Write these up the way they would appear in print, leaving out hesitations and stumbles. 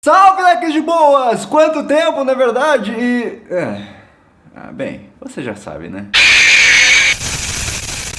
Salve, leques de boas! Quanto tempo, na verdade? Bem, você já sabe, né?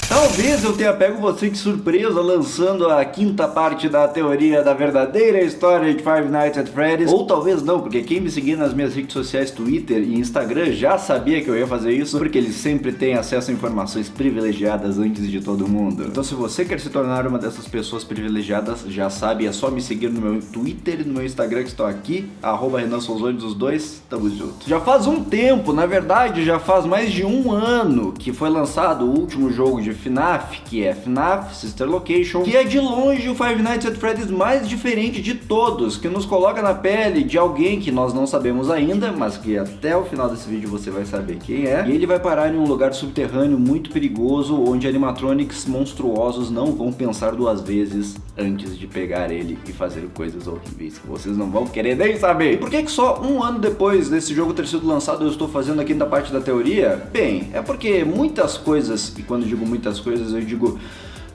Talvez eu tenha pego você de surpresa lançando a quinta parte da teoria da verdadeira história de Five Nights at Freddy's. Ou talvez não, porque quem me seguia nas minhas redes sociais, Twitter e Instagram, já sabia que eu ia fazer isso, porque eles sempre têm acesso a informações privilegiadas antes de todo mundo. Então se você quer se tornar uma dessas pessoas privilegiadas, já sabe, é só me seguir no meu Twitter e no meu Instagram que estão aqui, @RenanSolzoni, os dois, tamo junto. Já faz um tempo, na verdade já faz mais de um ano que foi lançado o último jogo de FNAF, que é FNAF Sister Location, que é de longe o Five Nights at Freddy's mais diferente de todos, que nos coloca na pele de alguém que nós não sabemos ainda, mas que até o final desse vídeo você vai saber quem é, e ele vai parar em um lugar subterrâneo muito perigoso, onde animatronics monstruosos não vão pensar duas vezes antes de pegar ele e fazer coisas horríveis que vocês não vão querer nem saber. E por que só um ano depois desse jogo ter sido lançado eu estou fazendo a quinta parte da teoria? Bem, é porque muitas coisas, e quando digo muitas coisas, eu digo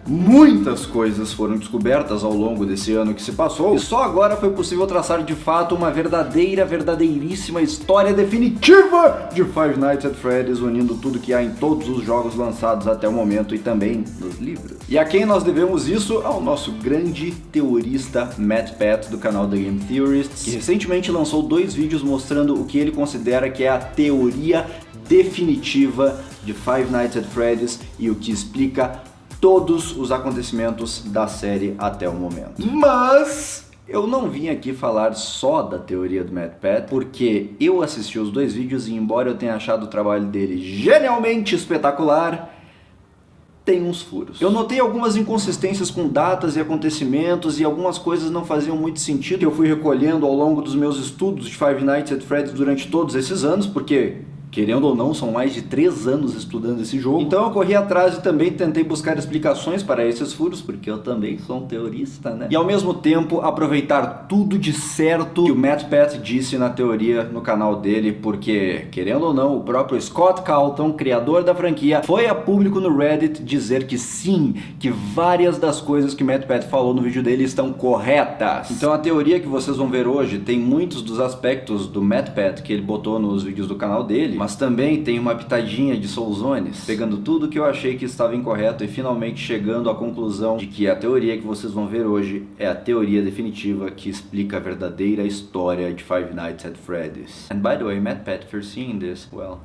muitas coisas foram descobertas ao longo desse ano que se passou, e só agora foi possível traçar de fato uma verdadeiríssima história definitiva de Five Nights at Freddy's, unindo tudo que há em todos os jogos lançados até o momento e também nos livros. E a quem nós devemos isso? Ao nosso grande teorista MatPat do canal The Game Theorists, que recentemente lançou 2 vídeos mostrando o que ele considera que é a teoria definitiva de Five Nights at Freddy's e o que explica todos os acontecimentos da série até o momento. Mas eu não vim aqui falar só da teoria do MatPat, porque eu assisti os 2 vídeos e embora eu tenha achado o trabalho dele genialmente espetacular, tem uns furos. Eu notei algumas inconsistências com datas e acontecimentos e algumas coisas não faziam muito sentido que eu fui recolhendo ao longo dos meus estudos de Five Nights at Freddy's durante todos esses anos, porque querendo ou não, são mais de 3 anos estudando esse jogo. Então eu corri atrás e também tentei buscar explicações para esses furos, porque eu também sou um teorista, né? E ao mesmo tempo aproveitar tudo de certo que o MatPat disse na teoria no canal dele, porque, querendo ou não, o próprio Scott Calton, criador da franquia, foi a público no Reddit dizer que sim, que várias das coisas que o MatPat falou no vídeo dele estão corretas. Então a teoria que vocês vão ver hoje tem muitos dos aspectos do MatPat que ele botou nos vídeos do canal dele, mas também tem uma pitadinha de Solzones, pegando tudo que eu achei que estava incorreto e finalmente chegando à conclusão de que a teoria que vocês vão ver hoje é a teoria definitiva que explica a verdadeira história de Five Nights at Freddy's. And by the way, MatPat, if you're seeing this, well,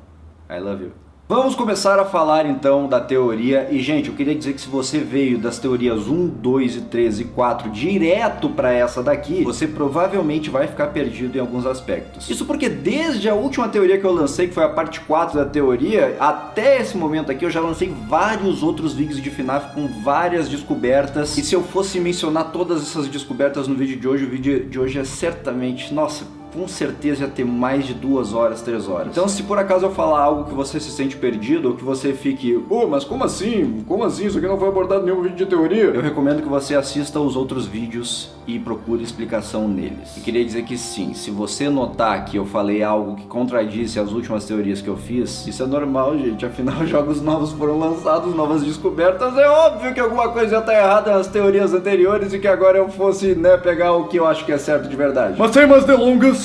I love you. Vamos começar a falar então da teoria, e gente, eu queria dizer que se você veio das teorias 1, 2, 3 e 4 direto para essa daqui, você provavelmente vai ficar perdido em alguns aspectos. Isso porque desde a última teoria que eu lancei, que foi a parte 4 da teoria, até esse momento aqui eu já lancei vários outros vídeos de FNAF com várias descobertas, e se eu fosse mencionar todas essas descobertas no vídeo de hoje, o vídeo de hoje é certamente, nossa, com certeza ia ter mais de 2 horas, 3 horas. Então se por acaso eu falar algo que você se sente perdido, ou que você fique, mas como assim? Como assim? Isso aqui não foi abordado em nenhum vídeo de teoria? Eu recomendo que você assista os outros vídeos e procure explicação neles. E queria dizer que sim, se você notar que eu falei algo que contradisse as últimas teorias que eu fiz, isso é normal, gente, afinal jogos novos foram lançados, novas descobertas, é óbvio que alguma coisa ia estar errada nas teorias anteriores e que agora eu fosse, pegar o que eu acho que é certo de verdade. Mas sem mais delongas,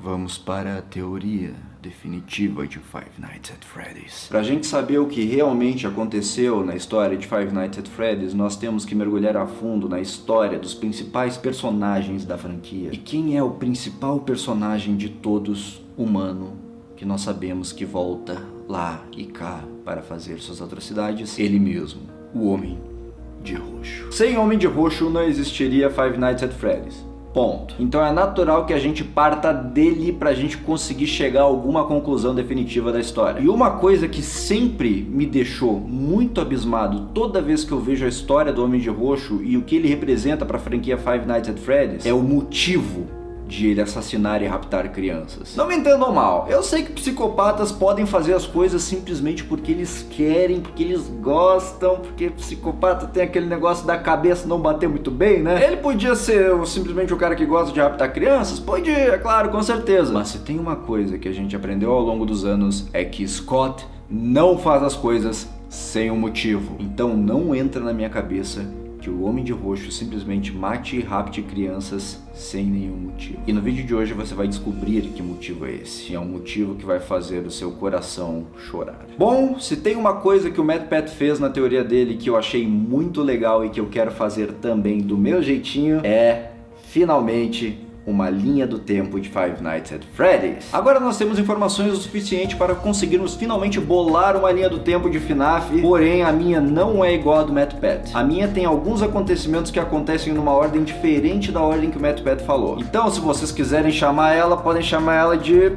vamos para a teoria definitiva de Five Nights at Freddy's. Pra gente saber o que realmente aconteceu na história de Five Nights at Freddy's, nós temos que mergulhar a fundo na história dos principais personagens da franquia. E quem é o principal personagem de todos, humano, que nós sabemos que volta lá e cá para fazer suas atrocidades? Ele mesmo, o Homem de Roxo. Sem Homem de Roxo não existiria Five Nights at Freddy's. Ponto. Então é natural que a gente parta dele pra gente conseguir chegar a alguma conclusão definitiva da história. E uma coisa que sempre me deixou muito abismado toda vez que eu vejo a história do Homem de Roxo e o que ele representa pra franquia Five Nights at Freddy's é o motivo de ele assassinar e raptar crianças. Não me entendam mal, eu sei que psicopatas podem fazer as coisas simplesmente porque eles querem, porque eles gostam, porque psicopata tem aquele negócio da cabeça não bater muito bem, né? Ele podia ser simplesmente o cara que gosta de raptar crianças? Podia, é claro, com certeza. Mas se tem uma coisa que a gente aprendeu ao longo dos anos é que Scott não faz as coisas sem um motivo. Então não entra na minha cabeça que o Homem de Roxo simplesmente mate e rapte crianças sem nenhum motivo. E no vídeo de hoje você vai descobrir que motivo é esse. É um motivo que vai fazer o seu coração chorar. Bom, se tem uma coisa que o MatPat fez na teoria dele que eu achei muito legal e que eu quero fazer também do meu jeitinho, é finalmente uma linha do tempo de Five Nights at Freddy's. Agora nós temos informações o suficiente para conseguirmos finalmente bolar uma linha do tempo de FNAF, porém a minha não é igual a do MatPat. A minha tem alguns acontecimentos que acontecem numa ordem diferente da ordem que o MatPat falou. Então, se vocês quiserem chamar ela, podem chamar ela de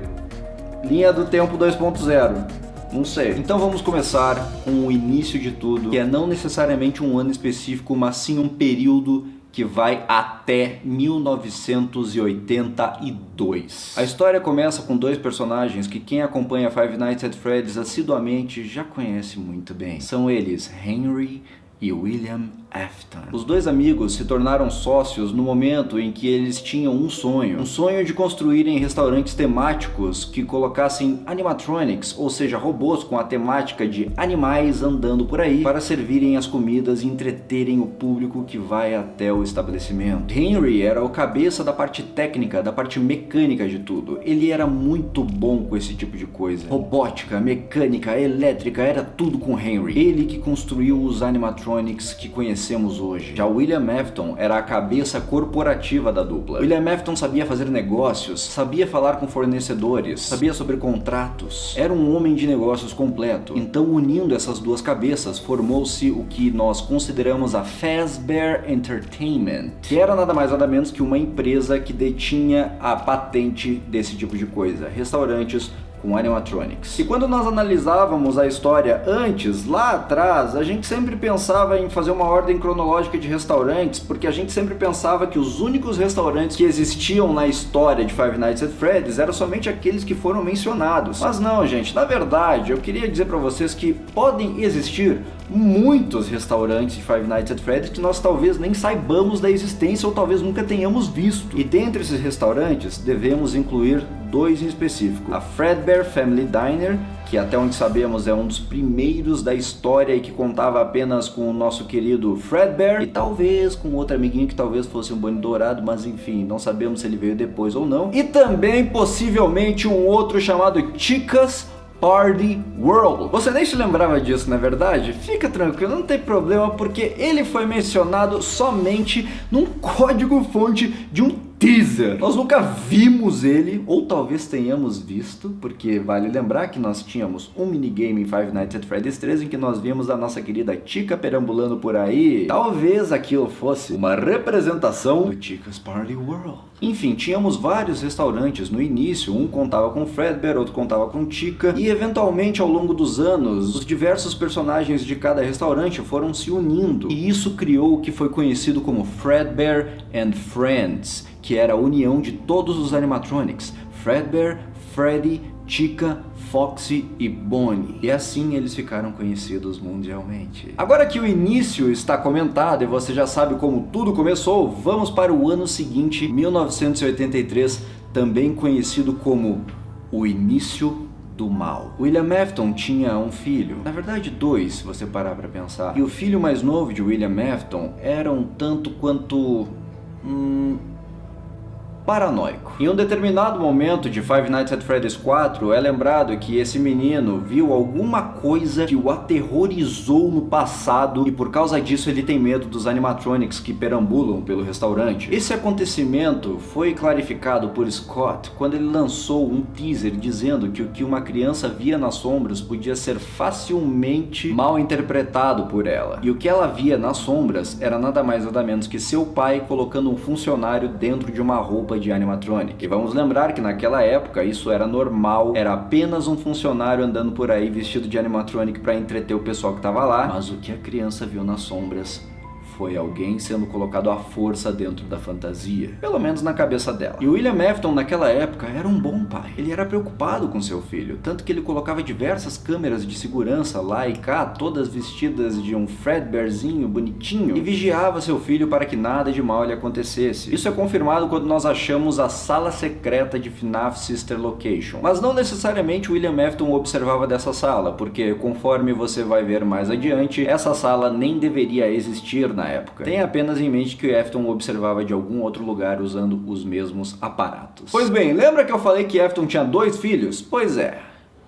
linha do tempo 2.0. Não sei. Então vamos começar com o início de tudo, que é não necessariamente um ano específico, mas sim um período que vai até 1982. A história começa com dois personagens que quem acompanha Five Nights at Freddy's assiduamente já conhece muito bem. São eles Henry e William Afton. Os dois amigos se tornaram sócios no momento em que eles tinham um sonho de construírem restaurantes temáticos que colocassem animatronics, ou seja, robôs com a temática de animais andando por aí para servirem as comidas e entreterem o público que vai até o estabelecimento. Henry era o cabeça da parte técnica, da parte mecânica de tudo. Ele era muito bom com esse tipo de coisa. Robótica, mecânica, elétrica, era tudo com Henry. Ele que construiu os animatronics que conhecemos hoje. Já William Afton era a cabeça corporativa da dupla. William Afton sabia fazer negócios, sabia falar com fornecedores, sabia sobre contratos. Era um homem de negócios completo. Então, unindo essas duas cabeças, formou-se o que nós consideramos a Fazbear Entertainment, que era nada mais nada menos que uma empresa que detinha a patente desse tipo de coisa. Restaurantes com animatronics. E quando nós analisávamos a história antes, lá atrás, a gente sempre pensava em fazer uma ordem cronológica de restaurantes, porque a gente sempre pensava que os únicos restaurantes que existiam na história de Five Nights at Freddy's eram somente aqueles que foram mencionados. Mas não, gente, na verdade, eu queria dizer para vocês que podem existir muitos restaurantes de Five Nights at Freddy's que nós talvez nem saibamos da existência ou talvez nunca tenhamos visto. E dentre esses restaurantes, devemos incluir dois em específico. A Fredbear Family Diner, que até onde sabemos é um dos primeiros da história e que contava apenas com o nosso querido Fredbear e talvez com outro amiguinho que talvez fosse um Bunny Dourado, mas enfim, não sabemos se ele veio depois ou não. E também possivelmente um outro chamado Chica's Party World. Você nem se lembrava disso, na verdade? Fica tranquilo, não tem problema, porque ele foi mencionado somente num código-fonte de um teaser. Nós nunca vimos ele, ou talvez tenhamos visto, porque vale lembrar que nós tínhamos um minigame em Five Nights at Freddy's 3 em que nós vimos a nossa querida Chica perambulando por aí. Talvez aquilo fosse uma representação do Chica's Party World. Enfim, tínhamos vários restaurantes no início, um contava com Fredbear, outro contava com Chica, e eventualmente ao longo dos anos, os diversos personagens de cada restaurante foram se unindo, e isso criou o que foi conhecido como Fredbear and Friends, que era a união de todos os animatronics, Fredbear, Freddy, Chica, Foxy e Bonnie. E assim eles ficaram conhecidos mundialmente. Agora que o início está comentado e você já sabe como tudo começou, vamos para o ano seguinte, 1983, também conhecido como o início do mal. William Afton tinha um filho, na verdade dois, se você parar para pensar. E o filho mais novo de William Afton era um tanto quanto paranoico. Em um determinado momento de Five Nights at Freddy's 4, é lembrado que esse menino viu alguma coisa que o aterrorizou no passado e por causa disso ele tem medo dos animatronics que perambulam pelo restaurante. Esse acontecimento foi clarificado por Scott quando ele lançou um teaser dizendo que o que uma criança via nas sombras podia ser facilmente mal interpretado por ela. E o que ela via nas sombras era nada mais nada menos que seu pai colocando um funcionário dentro de uma roupa de animatronic. E vamos lembrar que naquela época isso era normal, era apenas um funcionário andando por aí vestido de animatronic para entreter o pessoal que estava lá, mas o que a criança viu nas sombras foi alguém sendo colocado à força dentro da fantasia, pelo menos na cabeça dela. E o William Afton naquela época era um bom pai. Ele era preocupado com seu filho, tanto que ele colocava diversas câmeras de segurança lá e cá, todas vestidas de um Fredbearzinho bonitinho, e vigiava seu filho para que nada de mal lhe acontecesse. Isso é confirmado quando nós achamos a sala secreta de FNAF Sister Location. Mas não necessariamente o William Afton observava dessa sala, porque conforme você vai ver mais adiante, essa sala nem deveria existir na época. Tenha apenas em mente que o Afton observava de algum outro lugar usando os mesmos aparatos. Pois bem, lembra que eu falei que Afton tinha 2 filhos? Pois é.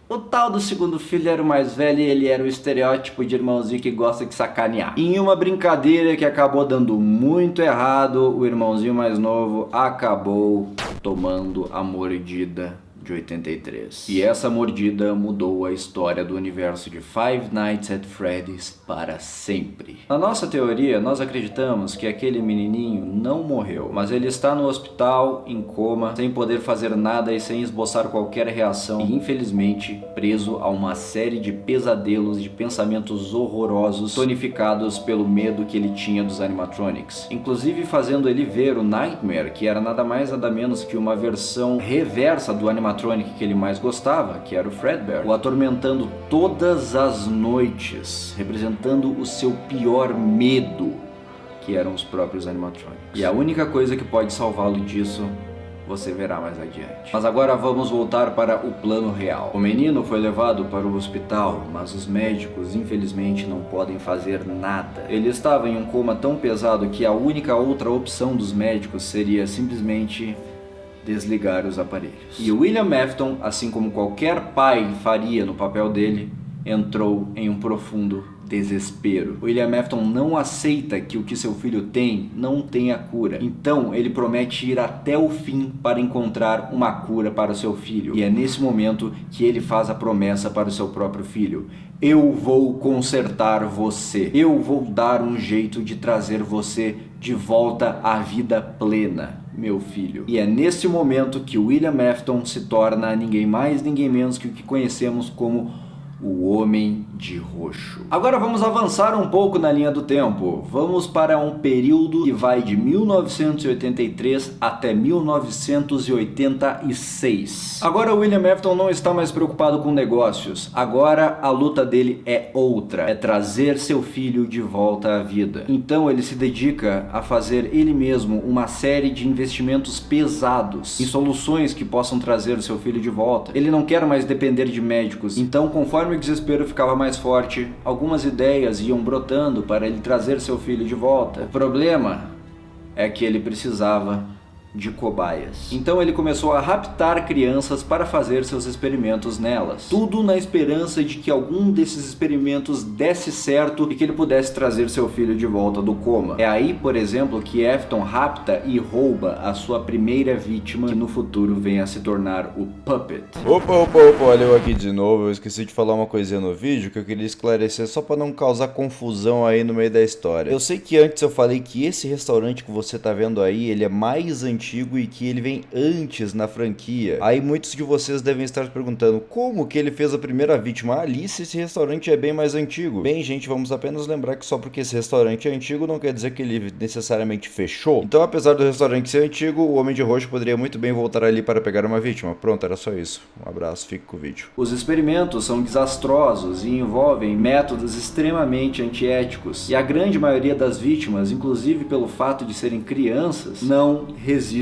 O tal do segundo filho era o mais velho e ele era o estereótipo de irmãozinho que gosta de sacanear. Em uma brincadeira que acabou dando muito errado, o irmãozinho mais novo acabou tomando a mordida de 83. E essa mordida mudou a história do universo de Five Nights at Freddy's para sempre. Na nossa teoria, nós acreditamos que aquele menininho não morreu, mas ele está no hospital, em coma, sem poder fazer nada e sem esboçar qualquer reação e, infelizmente, preso a uma série de pesadelos e de pensamentos horrorosos tonificados pelo medo que ele tinha dos animatronics. Inclusive fazendo ele ver o Nightmare, que era nada mais nada menos que uma versão reversa do animatronic que ele mais gostava, que era o Fredbear, o atormentando todas as noites, representando o seu pior medo, que eram os próprios animatronics. E a única coisa que pode salvá-lo disso, você verá mais adiante. Mas agora vamos voltar para o plano real. O menino foi levado para o hospital, mas os médicos infelizmente não podem fazer nada. Ele estava em um coma tão pesado que a única outra opção dos médicos seria simplesmente desligar os aparelhos. E William Afton, assim como qualquer pai faria no papel dele, entrou em um profundo desespero. William Afton não aceita que o que seu filho tem não tenha cura. Então ele promete ir até o fim para encontrar uma cura para o seu filho. E é nesse momento que ele faz a promessa para o seu próprio filho: eu vou consertar você. Eu vou dar um jeito de trazer você de volta à vida plena, meu filho. E é nesse momento que William Afton se torna ninguém mais, ninguém menos que o que conhecemos como o Homem de Roxo. Agora vamos avançar um pouco na linha do tempo. Vamos para um período que vai de 1983 até 1986. Agora o William Afton não está mais preocupado com negócios. Agora a luta dele é outra. É trazer seu filho de volta à vida. Então ele se dedica a fazer ele mesmo uma série de investimentos pesados em soluções que possam trazer o seu filho de volta. Ele não quer mais depender de médicos. Então, conforme o desespero ficava mais forte, algumas ideias iam brotando para ele trazer seu filho de volta. O problema é que ele precisava de cobaias. Então ele começou a raptar crianças para fazer seus experimentos nelas. Tudo na esperança de que algum desses experimentos desse certo e que ele pudesse trazer seu filho de volta do coma. É aí, por exemplo, que Afton rapta e rouba a sua primeira vítima, que no futuro vem a se tornar o Puppet. Opa, olha eu aqui de novo. Eu esqueci de falar uma coisinha no vídeo que eu queria esclarecer só para não causar confusão aí no meio da história. Eu sei que antes eu falei que esse restaurante que você tá vendo aí, ele é mais antigo e que ele vem antes na franquia. Aí muitos de vocês devem estar se perguntando como que ele fez a primeira vítima. Alice, esse restaurante é bem mais antigo. Bem, gente, vamos apenas lembrar que só porque esse restaurante é antigo não quer dizer que ele necessariamente fechou. Então, apesar do restaurante ser antigo, o Homem de Roxo poderia muito bem voltar ali para pegar uma vítima. Pronto, era só isso. Um abraço, fique com o vídeo. Os experimentos são desastrosos e envolvem métodos extremamente antiéticos. E a grande maioria das vítimas, inclusive pelo fato de serem crianças, não resistem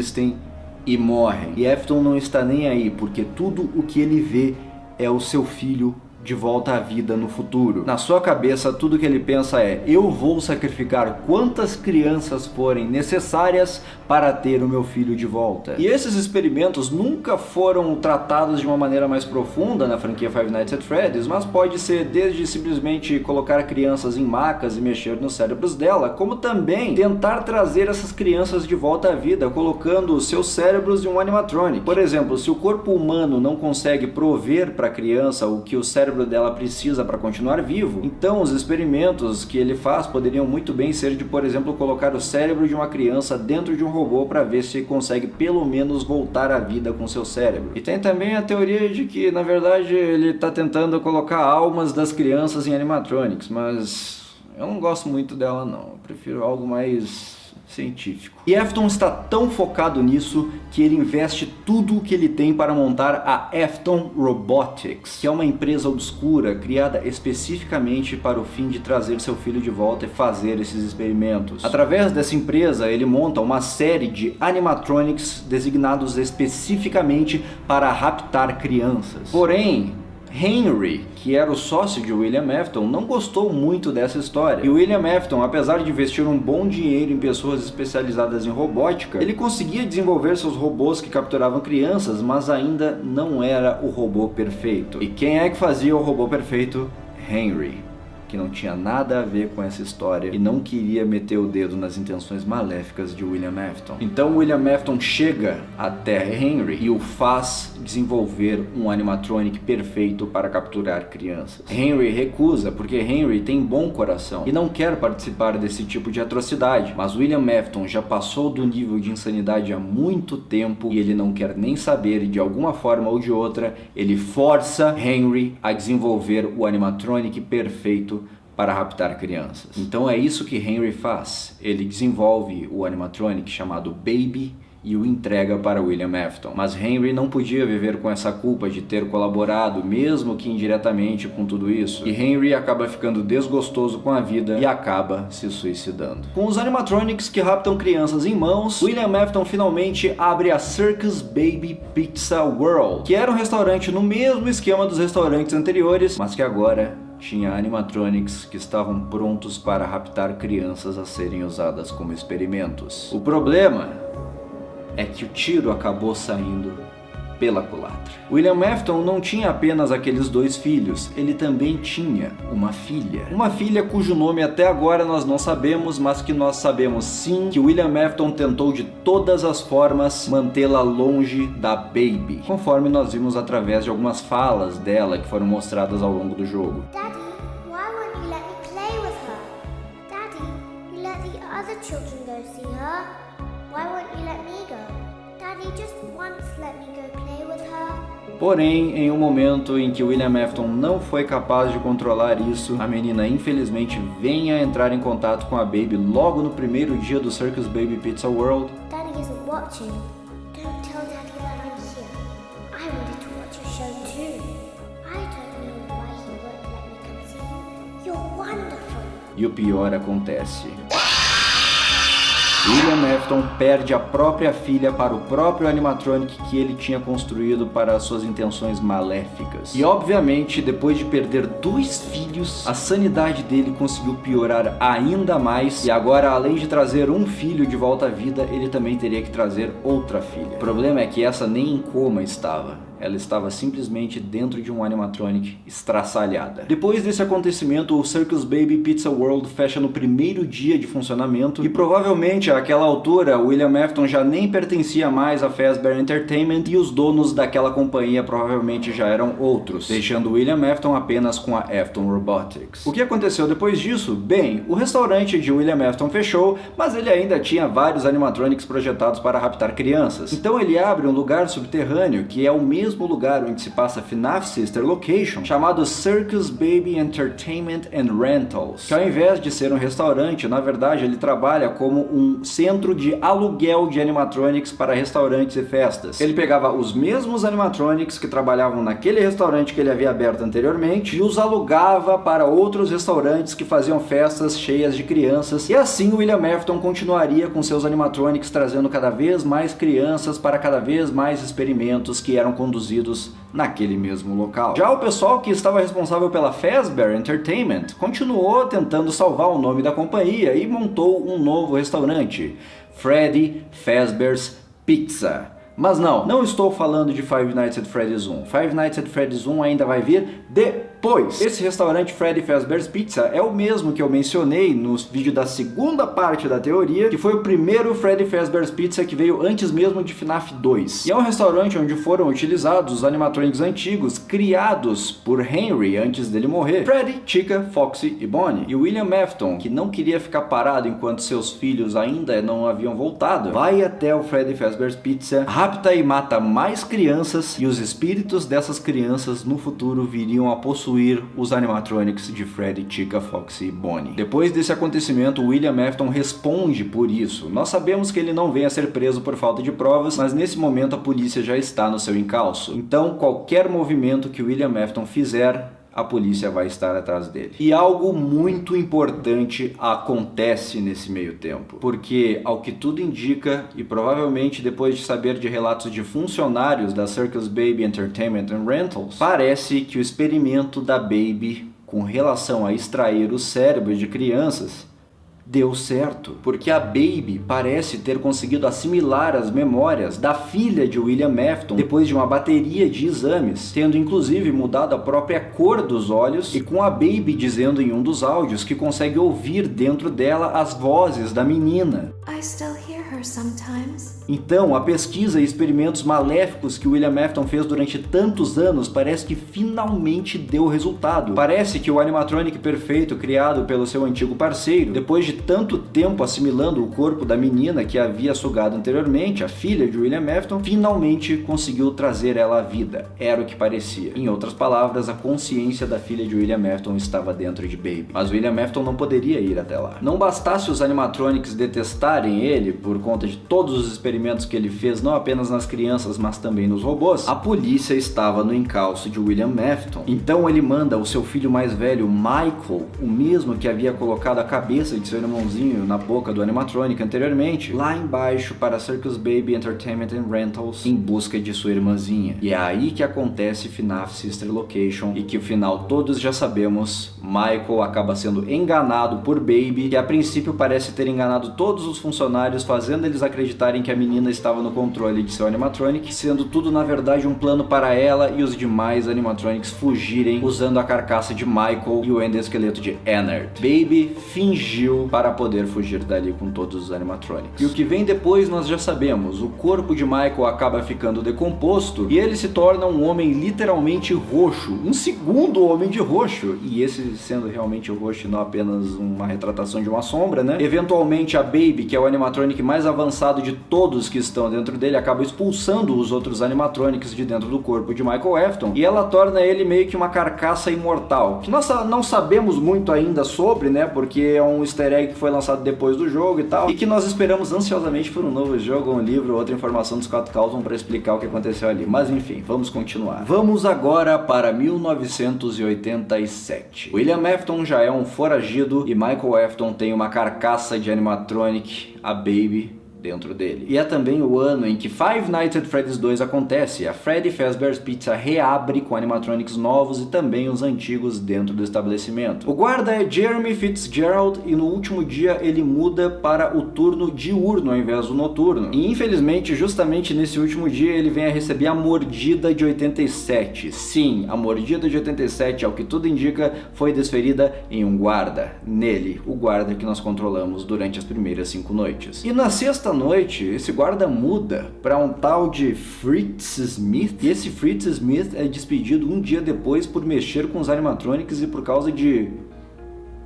e morrem. E Afton não está nem aí, porque tudo o que ele vê é o seu filho de volta à vida no futuro. Na sua cabeça, tudo que ele pensa é: eu vou sacrificar quantas crianças forem necessárias para ter o meu filho de volta. E esses experimentos nunca foram tratados de uma maneira mais profunda na franquia Five Nights at Freddy's, mas pode ser desde simplesmente colocar crianças em macas e mexer nos cérebros dela, como também tentar trazer essas crianças de volta à vida, colocando os seus cérebros em um animatronic. Por exemplo, se o corpo humano não consegue prover para a criança o que o cérebro dela precisa para continuar vivo, então os experimentos que ele faz poderiam muito bem ser de, por exemplo, colocar o cérebro de uma criança dentro de um robô para ver se consegue pelo menos voltar à vida com seu cérebro. E tem também a teoria de que, na verdade, ele está tentando colocar almas das crianças em animatronics, mas eu não gosto muito dela não, eu prefiro algo mais científico. E Afton está tão focado nisso que ele investe tudo o que ele tem para montar a Afton Robotics, que é uma empresa obscura criada especificamente para o fim de trazer seu filho de volta e fazer esses experimentos. Através dessa empresa, ele monta uma série de animatronics designados especificamente para raptar crianças. Porém, Henry, que era o sócio de William Afton, não gostou muito dessa história. E William Afton, apesar de investir um bom dinheiro em pessoas especializadas em robótica, ele conseguia desenvolver seus robôs que capturavam crianças, mas ainda não era o robô perfeito. E quem é que fazia o robô perfeito? Henry, que não tinha nada a ver com essa história e não queria meter o dedo nas intenções maléficas de William Afton. Então William Afton chega até Henry e o faz desenvolver um animatronic perfeito para capturar crianças. Henry recusa porque Henry tem bom coração e não quer participar desse tipo de atrocidade, mas William Afton já passou do nível de insanidade há muito tempo e ele não quer nem saber, e de alguma forma ou de outra ele força Henry a desenvolver o animatronic perfeito para raptar crianças. Então é isso que Henry faz. Ele desenvolve o animatronic chamado Baby e o entrega para William Afton. Mas Henry não podia viver com essa culpa de ter colaborado, mesmo que indiretamente, com tudo isso. E Henry acaba ficando desgostoso com a vida e acaba se suicidando. Com os animatronics que raptam crianças em mãos, William Afton finalmente abre a Circus Baby Pizza World, que era um restaurante no mesmo esquema dos restaurantes anteriores, mas que agora tinha animatronics que estavam prontos para raptar crianças a serem usadas como experimentos. O problema é que o tiro acabou saindo pela culatra. William Afton não tinha apenas aqueles 2 filhos, ele também tinha uma filha. Uma filha cujo nome até agora nós não sabemos, mas que nós sabemos sim que William Afton tentou de todas as formas mantê-la longe da Baby, conforme nós vimos através de algumas falas dela que foram mostradas ao longo do jogo. Daddy, why won't you let me play with her? Daddy, you let the other children go see her. Why won't you let me go? Daddy, just once let me go play with her. Porém, em um momento em que William Afton não foi capaz de controlar isso, a menina infelizmente vem a entrar em contato com a Baby logo no primeiro dia do Circus Baby Pizza World. Daddy isn't watching. Don't tell Daddy that I'm here. I wanted to watch your show too. I don't know why he won't let me come see you. You're wonderful. E o pior acontece. William Afton perde a própria filha para o próprio animatronic que ele tinha construído para as suas intenções maléficas. E obviamente, depois de perder 2 filhos, a sanidade dele conseguiu piorar ainda mais, e agora, além de trazer um filho de volta à vida, ele também teria que trazer outra filha. O problema é que essa nem em coma estava. Ela estava simplesmente dentro de um animatronic estraçalhada. Depois desse acontecimento, o Circus Baby Pizza World fecha no primeiro dia de funcionamento, e provavelmente àquela altura William Afton já nem pertencia mais à Fazbear Entertainment e os donos daquela companhia provavelmente já eram outros, deixando William Afton apenas com a Afton Robotics. O que aconteceu depois disso? Bem, o restaurante de William Afton fechou, mas ele ainda tinha vários animatronics projetados para raptar crianças. Então ele abre um lugar subterrâneo que é o mesmo lugar onde se passa FNAF Sister Location, chamado Circus Baby Entertainment and Rentals, que ao invés de ser um restaurante, na verdade ele trabalha como um centro de aluguel de animatronics para restaurantes e festas. Ele pegava os mesmos animatronics que trabalhavam naquele restaurante que ele havia aberto anteriormente e os alugava para outros restaurantes que faziam festas cheias de crianças, e assim William Afton continuaria com seus animatronics trazendo cada vez mais crianças para cada vez mais experimentos que eram conduzidos naquele mesmo local. Já o pessoal que estava responsável pela Fazbear Entertainment continuou tentando salvar o nome da companhia e montou um novo restaurante, Freddy Fazbear's Pizza. Mas não estou falando de Five Nights at Freddy's 1. Five Nights at Freddy's 1 ainda vai vir depois. Esse restaurante Freddy Fazbear's Pizza é o mesmo que eu mencionei no vídeo da segunda parte da teoria, que foi o primeiro Freddy Fazbear's Pizza que veio antes mesmo de FNAF 2. E é um restaurante onde foram utilizados os animatronics antigos criados por Henry antes dele morrer: Freddy, Chica, Foxy e Bonnie. E William Afton, que não queria ficar parado enquanto seus filhos ainda não haviam voltado, vai até o Freddy Fazbear's Pizza, rapta e mata mais crianças, e os espíritos dessas crianças no futuro viriam a possuir os animatronics de Freddy, Chica, Foxy e Bonnie. Depois desse acontecimento, William Afton responde por isso. Nós sabemos que ele não vem a ser preso por falta de provas, mas nesse momento a polícia já está no seu encalço. Então qualquer movimento que William Afton fizer a polícia vai estar atrás dele. E algo muito importante acontece nesse meio tempo, porque ao que tudo indica, e provavelmente depois de saber de relatos de funcionários da Circus Baby Entertainment and Rentals, parece que o experimento da Baby com relação a extrair os cérebros de crianças deu certo, porque a Baby parece ter conseguido assimilar as memórias da filha de William Afton depois de uma bateria de exames, tendo inclusive mudado a própria cor dos olhos, e com a Baby dizendo em um dos áudios que consegue ouvir dentro dela as vozes da menina. I still hear her sometimes. Então, a pesquisa e experimentos maléficos que William Afton fez durante tantos anos parece que finalmente deu resultado. Parece que o animatronic perfeito criado pelo seu antigo parceiro, depois de tanto tempo assimilando o corpo da menina que havia sugado anteriormente, a filha de William Afton, finalmente conseguiu trazer ela à vida. Era o que parecia. Em outras palavras, a consciência da filha de William Afton estava dentro de Baby. Mas William Afton não poderia ir até lá. Não bastasse os animatronics detestarem ele por conta de todos os experimentos que ele fez, não apenas nas crianças, mas também nos robôs, a polícia estava no encalço de William Afton. Então ele manda o seu filho mais velho, Michael, o mesmo que havia colocado a cabeça de seu irmãozinho na boca do animatronic anteriormente, lá embaixo para a Circus Baby Entertainment and Rentals em busca de sua irmãzinha. E é aí que acontece FNAF Sister Location, e que o final todos já sabemos. Michael acaba sendo enganado por Baby, que a princípio parece ter enganado todos os funcionários, fazendo eles acreditarem que a menina estava no controle de seu animatronic, sendo tudo na verdade um plano para ela e os demais animatronics fugirem usando a carcaça de Michael e o endoesqueleto de Ennard. Baby fingiu para poder fugir dali com todos os animatronics. E o que vem depois nós já sabemos. O corpo de Michael acaba ficando decomposto e ele se torna um homem literalmente roxo, um segundo homem de roxo, e esse sendo realmente o roxo e não apenas uma retratação de uma sombra, né? Eventualmente a Baby, que é o animatronic mais avançado de todos que estão dentro dele, acaba expulsando os outros animatronics de dentro do corpo de Michael Afton, e ela torna ele meio que uma carcaça imortal, que nós não sabemos muito ainda sobre, né, porque é um easter egg que foi lançado depois do jogo e tal, e que nós esperamos ansiosamente por um novo jogo, um livro, outra informação do Scott Cawthon para explicar o que aconteceu ali. Mas enfim, vamos continuar. Vamos agora para 1987. William Afton já é um foragido e Michael Afton tem uma carcaça de animatronic, a Baby, dentro dele. E é também o ano em que Five Nights at Freddy's 2 acontece. A Freddy Fazbear's Pizza reabre com animatronics novos e também os antigos dentro do estabelecimento. O guarda é Jeremy Fitzgerald e no último dia ele muda para o turno diurno ao invés do noturno. E infelizmente, justamente nesse último dia, ele vem a receber a mordida de 87. Sim, a mordida de 87, ao que tudo indica, foi desferida em um guarda. Nele, o guarda que nós controlamos durante as primeiras 5 noites. E na sexta noite, esse guarda muda para um tal de Fritz Smith, e esse Fritz Smith é despedido um dia depois por mexer com os animatronics e por causa de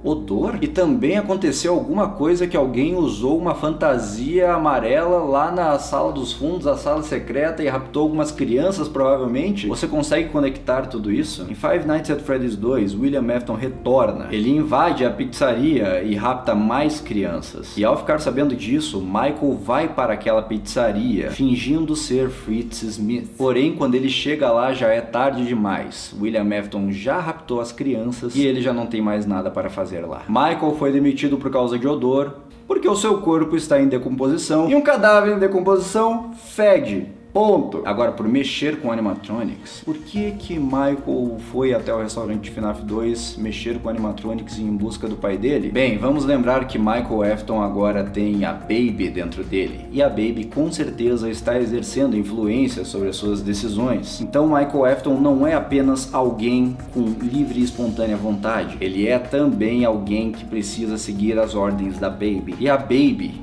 odor. E também aconteceu alguma coisa que alguém usou uma fantasia amarela lá na sala dos fundos, a sala secreta, e raptou algumas crianças, provavelmente. Você consegue conectar tudo isso? Em Five Nights at Freddy's 2, William Afton retorna. Ele invade a pizzaria e rapta mais crianças. E ao ficar sabendo disso, Michael vai para aquela pizzaria, fingindo ser Fritz Smith. Porém, quando ele chega lá, já é tarde demais. William Afton já raptou as crianças e ele já não tem mais nada para fazer lá. Michael foi demitido por causa de odor, porque o seu corpo está em decomposição, e um cadáver em decomposição fede. Ponto. Agora, por mexer com animatronics, por que Michael foi até o restaurante de FNAF 2 mexer com animatronics em busca do pai dele? Bem, vamos lembrar que Michael Afton agora tem a Baby dentro dele, e a Baby com certeza está exercendo influência sobre as suas decisões. Então Michael Afton não é apenas alguém com livre e espontânea vontade, ele é também alguém que precisa seguir as ordens da Baby. E a Baby,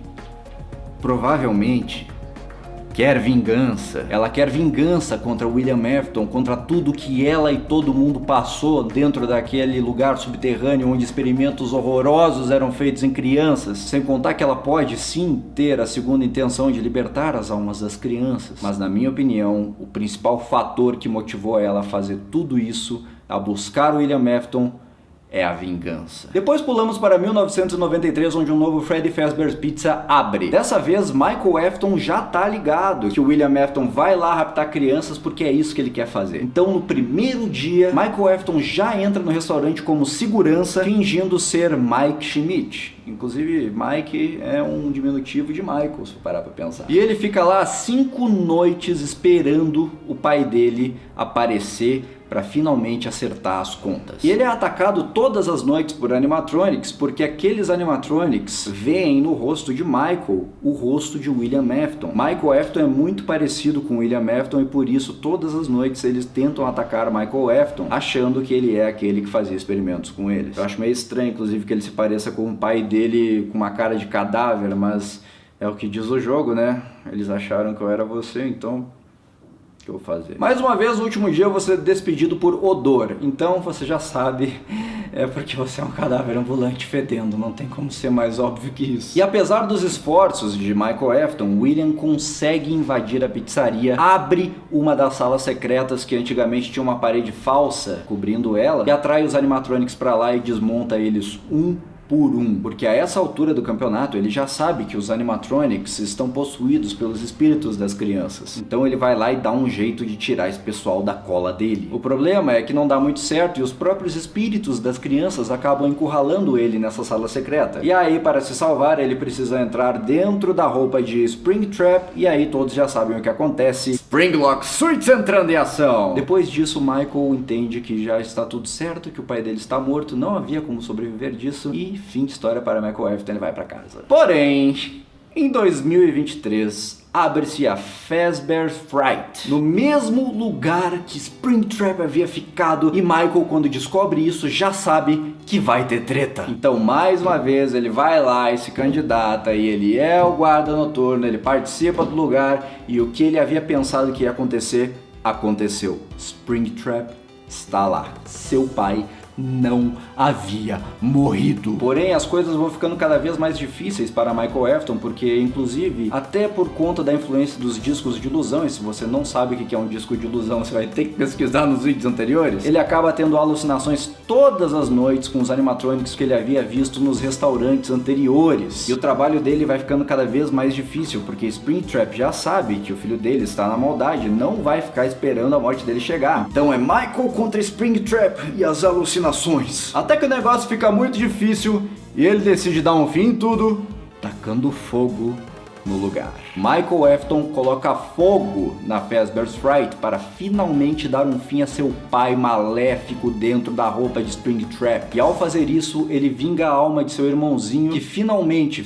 provavelmente, quer vingança. Ela quer vingança contra William Afton, contra tudo que ela e todo mundo passou dentro daquele lugar subterrâneo onde experimentos horrorosos eram feitos em crianças. Sem contar que ela pode sim ter a segunda intenção de libertar as almas das crianças. Mas na minha opinião, o principal fator que motivou ela a fazer tudo isso, a buscar William Afton, é a vingança. Depois pulamos para 1993, onde um novo Freddy Fazbear's Pizza abre. Dessa vez, Michael Afton já tá ligado que o William Afton vai lá raptar crianças porque é isso que ele quer fazer. Então, no primeiro dia, Michael Afton já entra no restaurante como segurança, fingindo ser Mike Schmidt. Inclusive, Mike é um diminutivo de Michael, se for parar pra pensar. E ele fica lá 5 noites esperando o pai dele aparecer para finalmente acertar as contas. E ele é atacado todas as noites por animatronics, porque aqueles animatronics veem no rosto de Michael o rosto de William Afton. Michael Afton é muito parecido com William Afton e por isso todas as noites eles tentam atacar Michael Afton, achando que ele é aquele que fazia experimentos com eles. Eu acho meio estranho, inclusive, que ele se pareça com o pai dele com uma cara de cadáver, mas é o que diz o jogo, né? Eles acharam que eu era você, então que eu vou fazer. Mais uma vez, no último dia eu vou ser despedido por odor. Então você já sabe, é porque você é um cadáver ambulante fedendo. Não tem como ser mais óbvio que isso. E apesar dos esforços de Michael Afton, William consegue invadir a pizzaria, abre uma das salas secretas que antigamente tinha uma parede falsa cobrindo ela, e atrai os animatronics pra lá e desmonta eles um por um, porque a essa altura do campeonato ele já sabe que os animatronics estão possuídos pelos espíritos das crianças. Então ele vai lá e dá um jeito de tirar esse pessoal da cola dele. O problema é que não dá muito certo e os próprios espíritos das crianças acabam encurralando ele nessa sala secreta. E aí, para se salvar, ele precisa entrar dentro da roupa de Springtrap, e aí todos já sabem o que acontece. Springlock Suites entrando em ação! Depois disso, Michael entende que já está tudo certo, que o pai dele está morto, não havia como sobreviver disso, e fim de história para Michael Afton, ele vai para casa. Porém, em 2023, abre-se a Fazbear's Fright, no mesmo lugar que Springtrap havia ficado, e Michael, quando descobre isso, já sabe que vai ter treta. Então, mais uma vez, ele vai lá e se candidata, e ele é o guarda noturno, ele participa do lugar, e o que ele havia pensado que ia acontecer, aconteceu. Springtrap está lá. Seu pai não havia morrido. Porém, as coisas vão ficando cada vez mais difíceis para Michael Afton, porque, inclusive, até por conta da influência dos discos de ilusão, e se você não sabe o que é um disco de ilusão, você vai ter que pesquisar nos vídeos anteriores, ele acaba tendo alucinações todas as noites com os animatronics que ele havia visto nos restaurantes anteriores. E o trabalho dele vai ficando cada vez mais difícil, porque Springtrap já sabe que o filho dele está na maldade, não vai ficar esperando a morte dele chegar. Então é Michael contra Springtrap e as alucinações. Até que o negócio fica muito difícil e ele decide dar um fim em tudo, tacando fogo no lugar. Michael Afton coloca fogo na Fazbear's Fright para finalmente dar um fim a seu pai maléfico dentro da roupa de Springtrap. E ao fazer isso, ele vinga a alma de seu irmãozinho, que finalmente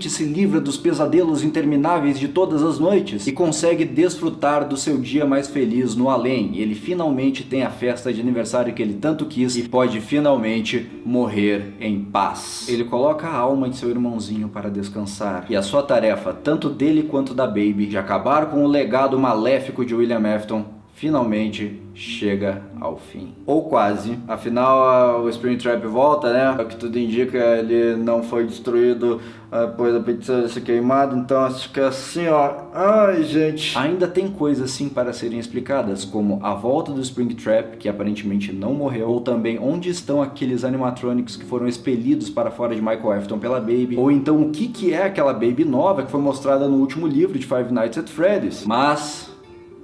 se livra dos pesadelos intermináveis de todas as noites e consegue desfrutar do seu dia mais feliz no além. E ele finalmente tem a festa de aniversário que ele tanto quis e pode finalmente morrer em paz. Ele coloca a alma de seu irmãozinho para descansar, e a sua tarefa, tanto dele quanto da Baby, de acabar com o legado maléfico de William Afton, finalmente chega ao fim. Ou quase. Afinal, o Springtrap volta, né? O que tudo indica, ele não foi destruído após a pizza ser queimada, então acho que é assim, ó. Ai, gente. Ainda tem coisas assim para serem explicadas, como a volta do Springtrap, que aparentemente não morreu, ou também onde estão aqueles animatronics que foram expelidos para fora de Michael Afton pela Baby, ou então o que é aquela Baby nova que foi mostrada no último livro de Five Nights at Freddy's. Mas,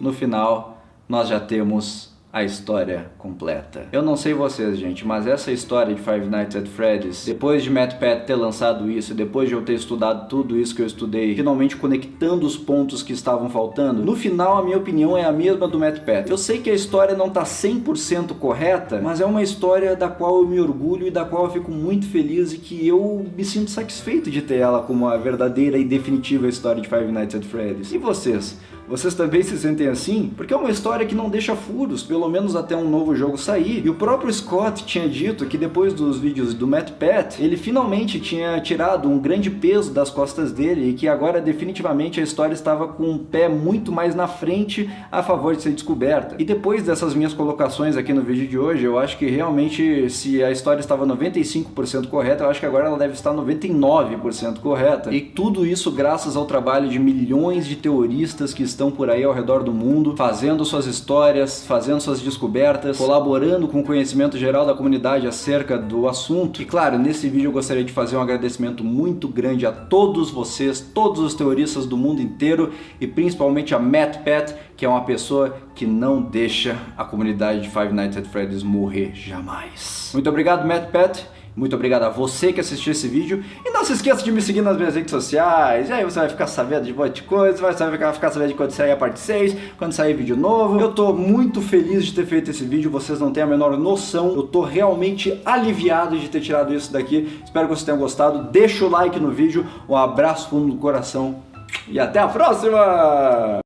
no final, nós já temos a história completa. Eu não sei vocês, gente, mas essa história de Five Nights at Freddy's, depois de MatPat ter lançado isso, depois de eu ter estudado tudo isso que eu estudei, finalmente conectando os pontos que estavam faltando, no final a minha opinião é a mesma do MatPat. Eu sei que a história não tá 100% correta, mas é uma história da qual eu me orgulho e da qual eu fico muito feliz e que eu me sinto satisfeito de ter ela como a verdadeira e definitiva história de Five Nights at Freddy's. E vocês? Vocês também se sentem assim? Porque é uma história que não deixa furos, pelo menos até um novo jogo sair. E o próprio Scott tinha dito que depois dos vídeos do MatPat, ele finalmente tinha tirado um grande peso das costas dele e que agora definitivamente a história estava com um pé muito mais na frente a favor de ser descoberta. E depois dessas minhas colocações aqui no vídeo de hoje, eu acho que realmente, se a história estava 95% correta, eu acho que agora ela deve estar 99% correta. E tudo isso graças ao trabalho de milhões de teoristas que estão estão por aí ao redor do mundo, fazendo suas histórias, fazendo suas descobertas, colaborando com o conhecimento geral da comunidade acerca do assunto. E claro, nesse vídeo eu gostaria de fazer um agradecimento muito grande a todos vocês, todos os teoristas do mundo inteiro e principalmente a MatPat, que é uma pessoa que não deixa a comunidade de Five Nights at Freddy's morrer jamais. Muito obrigado, MatPat. Muito obrigado a você que assistiu esse vídeo. E não se esqueça de me seguir nas minhas redes sociais. E aí você vai ficar sabendo de um monte de coisa. Você vai ficar sabendo de quando sair a parte 6, quando sair vídeo novo. Eu tô muito feliz de ter feito esse vídeo. Vocês não têm a menor noção. Eu tô realmente aliviado de ter tirado isso daqui. Espero que vocês tenham gostado. Deixa o like no vídeo. Um abraço fundo do coração. E até a próxima!